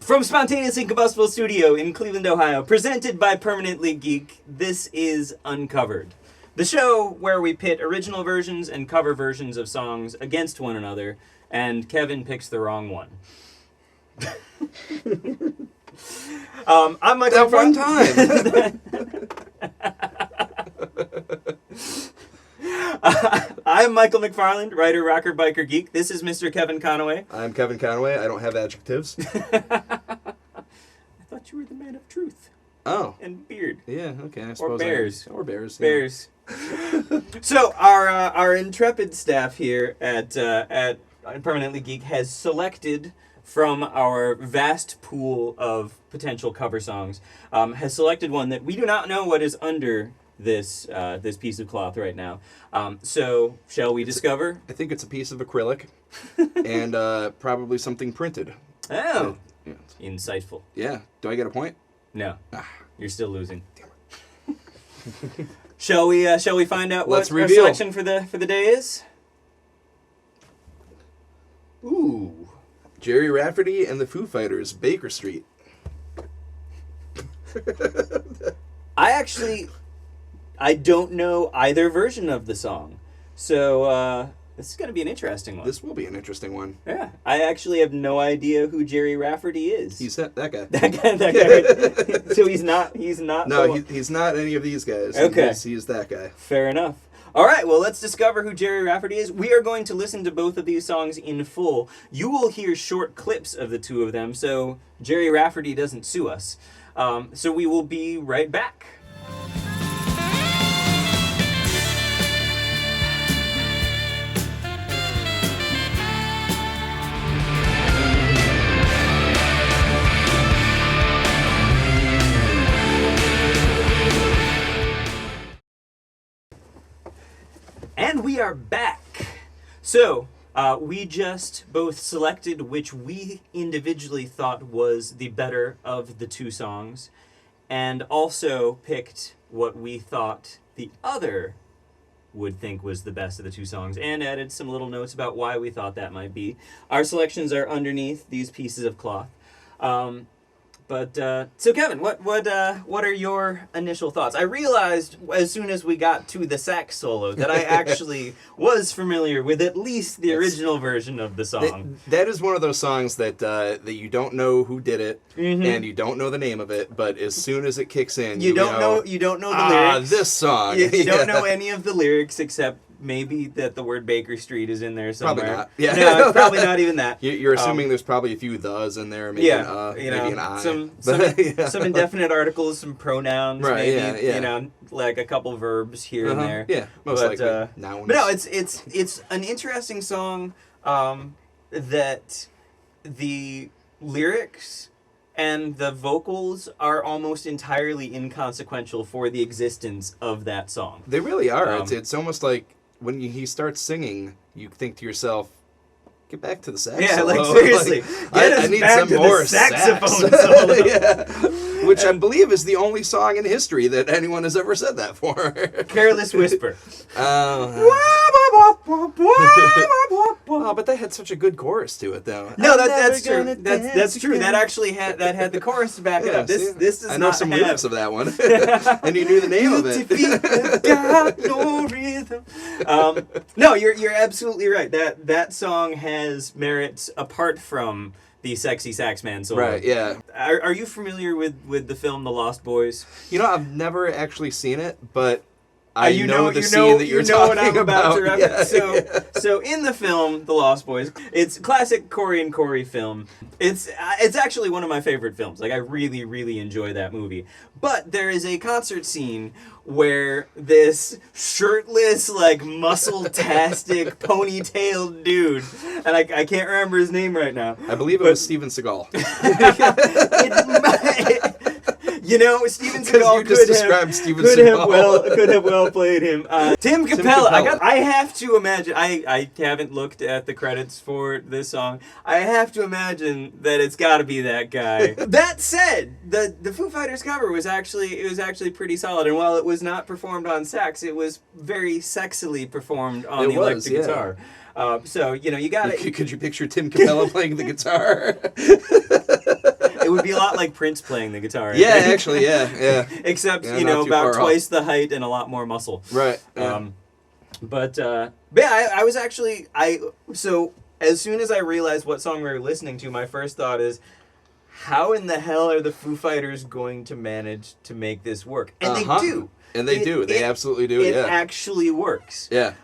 From Spontaneous Incombustible Studio in Cleveland, Ohio, presented by Permanently Geek, this is Uncovered, the show where we pit original versions and cover versions of songs against one another, and Kevin picks the wrong one. I'm Michael That one time. I'm Michael McFarland, writer, rocker, biker, geek. This is Mr. Kevin Conaway. I'm Kevin Conaway. I don't have adjectives. I thought you were the man of truth. Oh. And beard. Yeah, okay, I suppose. Or bears. Or bears. Bears. So our intrepid staff here at Permanently Geek has selected from our vast pool of potential cover songs, has selected one that we do not know what is under this piece of cloth right now. So shall we discover? I think it's a piece of acrylic and probably something printed. Oh, Yeah. insightful. Yeah. Do I get a point? No, you're still losing. Damn it. Shall we find out Let's what our reveal. selection for the day is? Ooh. Gerry Rafferty and the Foo Fighters, Baker Street. I don't know either version of the song. So this is going to be an interesting one. This will be an interesting one. Yeah. I actually have no idea who Gerry Rafferty is. He's that guy. that guy. So he's not No, he's not any of these guys. Okay. He's that guy. Fair enough. All right, well, let's discover who Gerry Rafferty is. We are going to listen to both of these songs in full. You will hear short clips of the two of them, so Gerry Rafferty doesn't sue us. So we will be right back. And we are back. So, we just both selected which we individually thought was the better of the two songs, and also picked what we thought the other would think was the best of the two songs, and added some little notes about why we thought that might be. Our selections are underneath these pieces of cloth. So Kevin, what are your initial thoughts? I realized as soon as we got to the sax solo that I actually was familiar with at least the original version of the song. That is one of those songs that you don't know who did it, and you don't know the name of it, but as soon as it kicks in, you don't know the lyrics. This song. You don't know any of the lyrics except maybe that the word Baker Street is in there somewhere. Probably not. Yeah. No, probably not even that. You're assuming there's probably a few thes in there, maybe maybe an I. Some indefinite articles, some pronouns, right, maybe like a couple verbs here and there. Yeah, most likely nouns. But no, it's an interesting song that the lyrics and the vocals are almost entirely inconsequential for the existence of that song. They really are. It's almost like when he starts singing, you think to yourself, get back to the sax solo. Like seriously. I need some more saxophone sax. solo. Yeah. Which I believe is the only song in history that anyone has ever said that for. Careless Whisper. Oh, but that had such a good chorus to it, though. No, that's true. That's true. That actually had the chorus to back it up. This does I know not some have... lyrics of that one, and you knew the name of it. Got no rhythm. No, you're absolutely right. That song has merits apart from the sexy sax man solo. Right, yeah. Are you familiar with the film The Lost Boys? You know, I've never actually seen it, but I you know the scene that you're talking what I'm about to reference. Yeah, So in the film The Lost Boys, it's classic Corey and Corey film. It's actually one of my favorite films. Like I really, really enjoy that movie. But there is a concert scene where this shirtless, like muscle-tastic, ponytailed dude, and I can't remember his name right now. I believe it was Steven Seagal. You know, Steven Seagal could have well played him. Tim Capella. I have to imagine. I haven't looked at the credits for this song. I have to imagine that it's got to be that guy. That said, the Foo Fighters cover was actually pretty solid. And while it was not performed on sax, it was very sexily performed on the electric guitar. So you know, you got it. Could you picture Tim Capella playing the guitar? It would be a lot like Prince playing the guitar. Yeah, actually, yeah. Except, you know, about twice the height and a lot more muscle. Right. Yeah. But yeah, I was actually, so as soon as I realized what song we were listening to, my first thought is, how in the hell are the Foo Fighters going to manage to make this work? And they do. And they do. They absolutely do. It actually works. Yeah.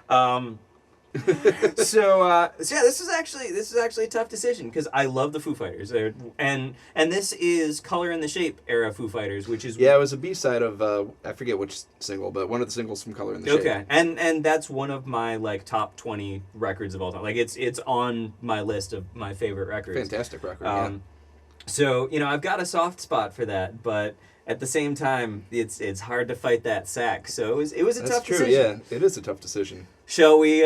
So yeah, this is actually a tough decision because I love the Foo Fighters, and this is Color and the Shape era Foo Fighters, which is it was a B-side of I forget which single, but one of the singles from Color and the Shape. Okay, and that's one of my like top 20 records of all time. Like it's on my list of my favorite records. Fantastic record. So you know I've got a soft spot for that, but at the same time it's hard to fight that sax. So it was a tough decision. Yeah, it is a tough decision. Shall we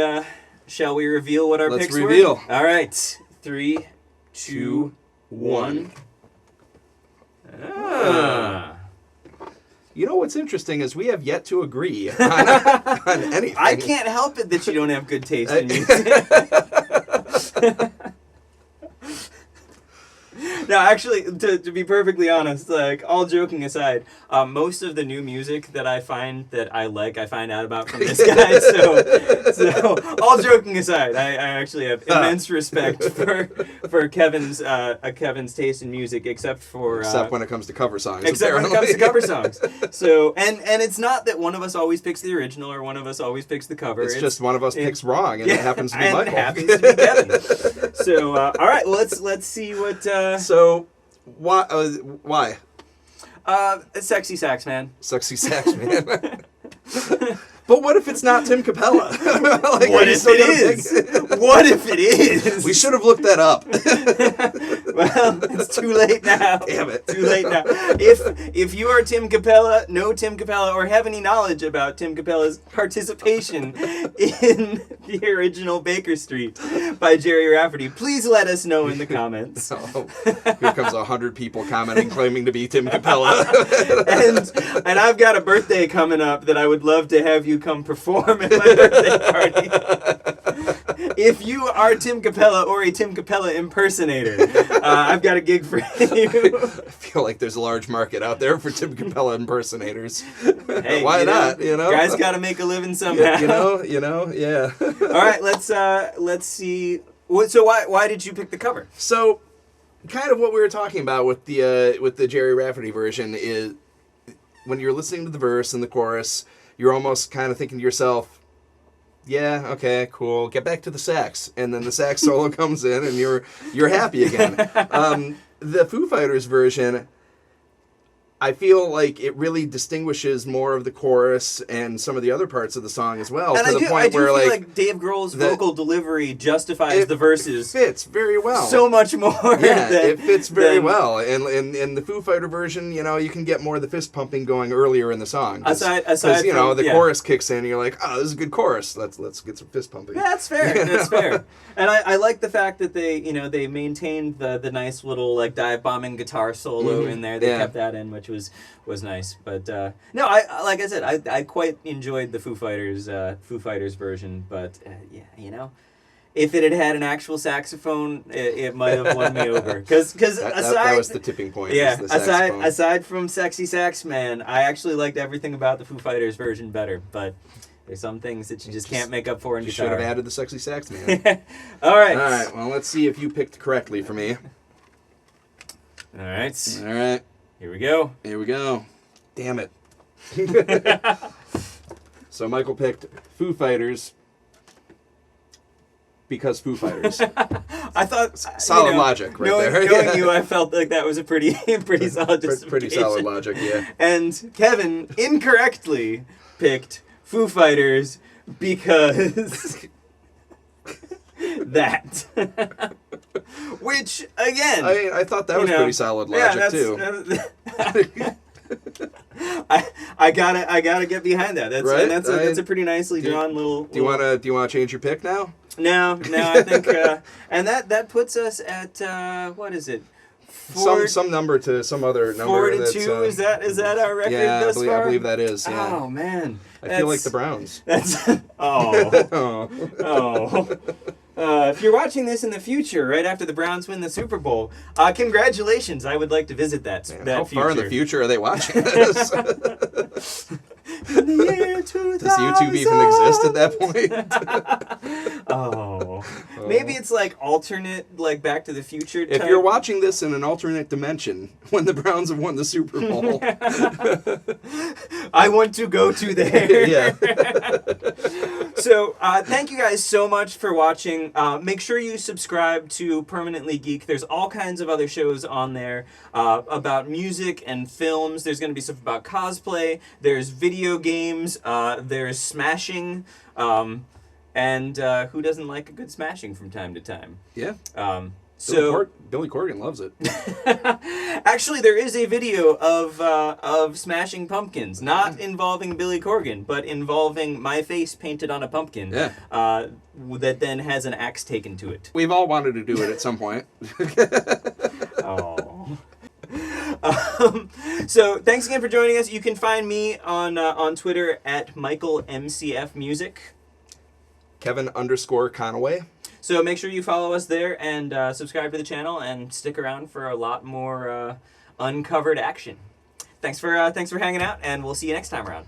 reveal what our picks were? Let's reveal. All right. 3, 2, 1. You know what's interesting is we have yet to agree on anything. I can't help it that you don't have good taste in music. No, actually, to be perfectly honest, like, all joking aside, most of the new music that I find that I like, I find out about from this guy, so all joking aside, I actually have immense respect for Kevin's taste in music, except when it comes to cover songs. When it comes to cover songs. So, and it's not that one of us always picks the original or one of us always picks the cover. It's just one of us picks wrong, and it happens to be Michael. It happens to be Kevin. So, all right, well, let's see what... So, why? Sexy Sax Man. Sexy Sax Man. But what if it's not Tim Capella? Like, what if it is? What if it is? We should have looked that up. Well, it's too late now. Damn it. Too late now. If you are Tim Capella, know Tim Capella, or have any knowledge about Tim Capella's participation in the original Baker Street by Gerry Rafferty, please let us know in the comments. Oh, here comes 100 people commenting, claiming to be Tim Capella. and I've got a birthday coming up that I would love to have you come perform at my birthday party. If you are Tim Capella or a Tim Capella impersonator, I've got a gig for you. I feel like there's a large market out there for Tim Capella impersonators. Hey, why not? You know, guys got to make a living somehow. You know, yeah. All right, let's see. So why did you pick the cover? So, kind of what we were talking about with the Gerry Rafferty version is when you're listening to the verse and the chorus, you're almost kind of thinking to yourself, yeah, okay, cool, get back to the sax. And then the sax solo comes in and you're happy again. The Foo Fighters version, I feel like it really distinguishes more of the chorus and some of the other parts of the song as well. And to the point where feel like Dave Grohl's vocal delivery justifies the verses. It fits very well. So much more. Yeah, it fits very well. And in the Foo Fighter version, you know, you can get more of the fist pumping going earlier in the song. Aside you know, from, the chorus kicks in and you're like, oh, this is a good chorus. Let's get some fist pumping. Yeah, that's fair. That's fair. And I like the fact that they maintained the nice little like dive bombing guitar solo in there. They kept that in, which was nice. But no, like I said, I quite enjoyed the Foo Fighters version. But yeah, you know, if it had had an actual saxophone, it might have won me over. Because that was the tipping point. Yeah, aside from Sexy Sax Man, I actually liked everything about the Foo Fighters version better. But there's some things that you just can't make up for in guitar. You should have added the Sexy Sax Man. All right. Well, let's see if you picked correctly for me. All right. Here we go. Damn it. So Michael picked Foo Fighters because Foo Fighters. I thought solid logic right there. Knowing you, I felt like that was a pretty solid justification. Pretty solid logic, yeah. And Kevin incorrectly picked Foo Fighters because that. Which, again... I thought that was pretty solid logic, too. I gotta get behind that. That's Right? and that's a pretty nicely drawn little. Do you wanna change your pick now? No, I think and that puts us at what is it? Some number to some other number. 4-2. Is that our record? Yeah, thus far? I believe that is. Yeah. Oh man, I feel like the Browns. That's oh. If you're watching this in the future, right after the Browns win the Super Bowl, congratulations! I would like to visit that. Man, that how future. far in the future are they watching this? In the year 2000. Does YouTube even exist at that point? Oh. Maybe it's like alternate, like Back to the Future type. If you're watching this in an alternate dimension, when the Browns have won the Super Bowl, I want to go to there. Yeah. So, thank you guys so much for watching. Make sure you subscribe to Permanently Geek. There's all kinds of other shows on there about music and films. There's going to be stuff about cosplay. There's video games. There's smashing. And who doesn't like a good smashing from time to time? Yeah. Billy Corgan loves it. Actually, there is a video of Smashing Pumpkins, not involving Billy Corgan, but involving my face painted on a pumpkin. Yeah. That then has an axe taken to it. We've all wanted to do it at some point. Oh. So thanks again for joining us. You can find me on Twitter at MichaelMCFMusic. Kevin_Conaway. So make sure you follow us there and subscribe to the channel and stick around for a lot more uncovered action. Thanks for hanging out, and we'll see you next time around.